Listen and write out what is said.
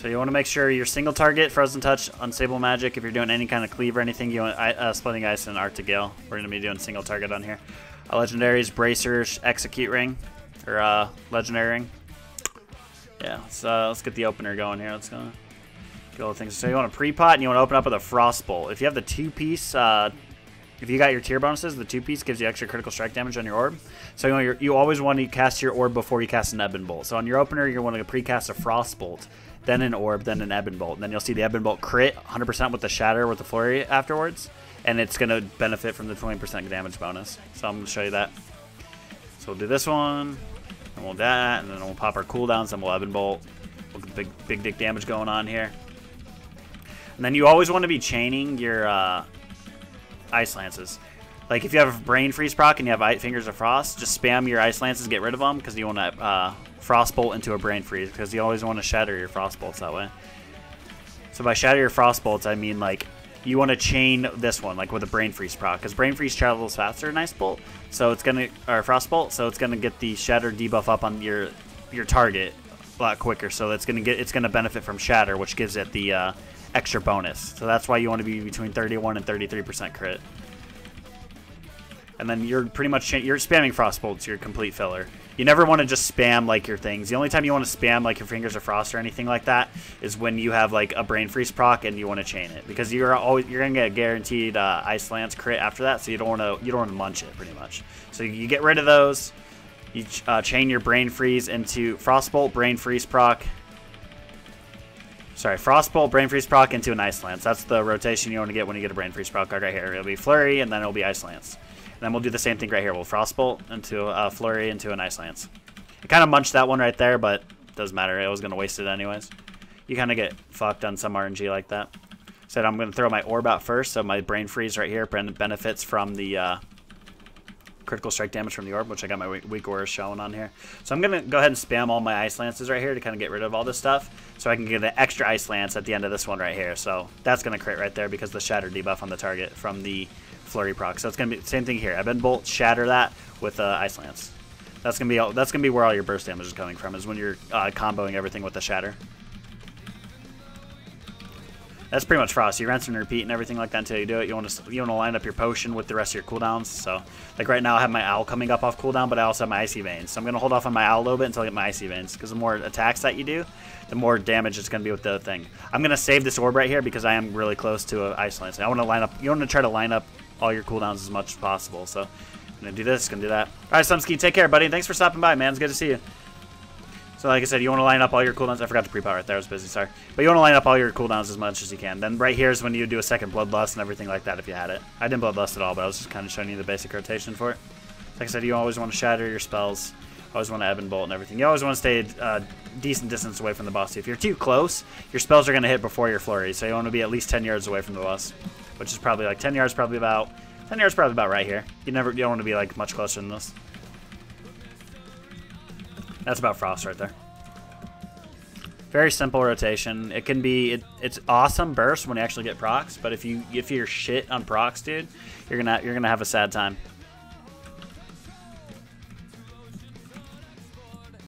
So you want to make sure your single target, Frozen Touch, Unstable Magic. If you're doing any kind of cleave or anything, you want Splitting Ice and Arctic Gale. We're going to be doing single target on here. Legendaries, Bracers, Execute Ring, or Legendary Ring. Yeah, let's get the opener going here. Let's go. Get all the things. So you want to pre-pot and you want to open up with a Frostbolt. If you have the 2-piece, if you got your tier bonuses, the 2-piece gives you extra critical strike damage on your orb. So you always want to cast your orb before you cast an Ebon Bolt. So on your opener, you want to pre-cast a Frostbolt, then an orb, then an Ebon Bolt. And then you'll see the Ebon Bolt crit 100% with the Shatter with the Flurry afterwards. And it's going to benefit from the 20% damage bonus. So I'm going to show you that. So we'll do this one, and we'll do that, and then we'll pop our cooldowns, and we'll Ebon Bolt. We'll get big dick damage going on here. And then you always want to be chaining your Ice Lances. Like if you have Brain Freeze proc and you have Fingers of Frost, just spam your Ice Lances, get rid of them, because you want to Frostbolt into a Brain Freeze, because you always want to shatter your Frostbolts that way. So by shatter your Frostbolts, I mean like you want to chain this one, like with a Brain Freeze proc, because Brain Freeze travels faster than Ice Bolt, so it's gonna, or Frostbolt, so it's gonna get the Shatter debuff up on your target a lot quicker. So it's gonna benefit from Shatter, which gives it the extra bonus. So that's why you want to be between 31 and 33% crit. And then you're pretty much you're spamming Frostbolts, your complete filler. You never want to just spam like your things. The only time you want to spam like your Fingers of Frost or anything like that is when you have like a Brain Freeze proc and you want to chain it, because you're gonna get a guaranteed Ice Lance crit after that. So you don't want to munch it pretty much. So you get rid of those. You chain your Brain Freeze into Frostbolt, Brain Freeze proc. Sorry, Frostbolt, Brain Freeze proc into an Ice Lance. That's the rotation you want to get when you get a Brain Freeze proc card right here. It'll be Flurry, and then it'll be Ice Lance. And then we'll do the same thing right here. We'll Frostbolt into a Flurry into an Ice Lance. I kind of munched that one right there, but it doesn't matter. I was going to waste it anyways. You kind of get fucked on some RNG like that. Said I'm going to throw my orb out first, so my Brain Freeze right here benefits from the critical strike damage from the orb, which I got my weak aura showing on here. So I'm going to go ahead and spam all my Ice Lances right here to kind of get rid of all this stuff, so I can get an extra Ice Lance at the end of this one right here. So that's going to crit right there because the Shatter debuff on the target from the Flurry proc. So it's going to be the same thing here. Ebon Bolt, shatter that with Ice Lance. That's going to be where all your burst damage is coming from, is when you're comboing everything with the Shatter. That's pretty much Frost. You rinse and repeat and everything like that until you do it. You want to line up your potion with the rest of your cooldowns. So, like right now, I have my Owl coming up off cooldown, but I also have my Icy Veins. So I'm going to hold off on my Owl a little bit until I get my Icy Veins, because the more attacks that you do, the more damage it's going to be with the thing. I'm going to save this orb right here because I am really close to an Ice Lance. I want to line up. You want to try to line up all your cooldowns as much as possible. So I'm going to do this, going to do that. All right, Sumski, take care, buddy. Thanks for stopping by, man. It's good to see you. So like I said, you want to line up all your cooldowns. I forgot to pre-pot right there. I was busy, sorry. But you want to line up all your cooldowns as much as you can. Then right here is when you do a second Bloodlust and everything like that if you had it. I didn't Bloodlust at all, but I was just kind of showing you the basic rotation for it. Like I said, you always want to shatter your spells. Always want to Ebon Bolt and everything. You always want to stay a decent distance away from the boss. If you're too close, your spells are going to hit before your flurry. So you want to be at least 10 yards away from the boss, which is probably like 10 yards, probably about right here. You don't want to be like much closer than this. That's about Frost right there. Very simple rotation. It can be it's awesome burst when you actually get procs, but if you're shit on procs, dude, you're gonna have a sad time.